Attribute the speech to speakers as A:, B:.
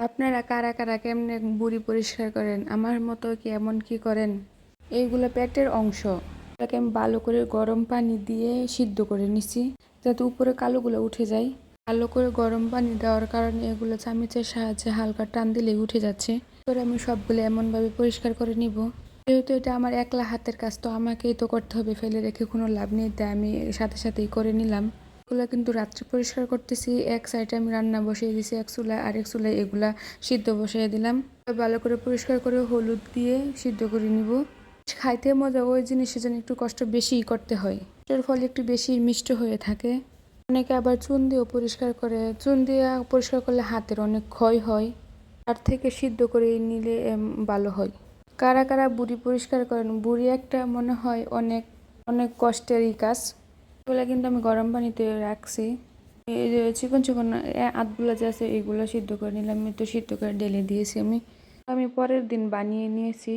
A: আপনারা কারা কারা কেমনে বুড়ি পরিষ্কার করেন? আমার মতো কি এমন কি করেন? এইগুলো পেটের অংশ। এটাকে আমি ভালো করে গরম পানি দিয়ে সিদ্ধ করে নিছি, যাতে উপরে কালোগুলো উঠে যায়। ভালো করে গরম পানি দেওয়ার কারণে এগুলো চামচের সাহায্যে হালকা টান দিলেই উঠে যাচ্ছে। এরপরে আমি সবগুলো এমনভাবে পরিষ্কার করে নিব। যেহেতু এটা আমার একলা হাতের কাজ, তো আমাকেই তো করতে হবে, ফেলে রেখে কোনো লাভ নেই, তাই আমি সাথে সাথেই করে নিলাম। এগুলা কিন্তু রাত্রে পরিষ্কার করতেছি। এক সাইডে আমি রান্না বসিয়ে দিছি এক চুলায়, আরেক চুলায় এগুলা সিদ্ধ বসিয়ে দিলাম। ভালো করে পরিষ্কার করে হলুদ দিয়ে সিদ্ধ করে নিব। খাইতে মজা ওই জিনিসের জন্য একটু কষ্ট বেশিই করতে হয়, এর ফলে একটু বেশি মিষ্ট হয়ে থাকে। অনেকে আবার চুন দিয়েও পরিষ্কার করে। চুন দিয়ে পরিষ্কার করলে হাতের অনেক ক্ষয় হয়, তার থেকে সিদ্ধ করে নিলে ভালো হয়। কারা কারা বুড়ি পরিষ্কার করেন? বুড়ি একটা মনে হয় অনেক অনেক কষ্টেরই কাজ। এগুলো কিন্তু আমি গরম পানিতে রাখছি। এই যে চিকন চিকন আধগুলা যে আছে এগুলো সিদ্ধ করে নিলাম। আমি তো সিদ্ধ করে ঢেলে দিয়েছি। আমি আমি পরের দিন বানিয়ে নিয়েছি।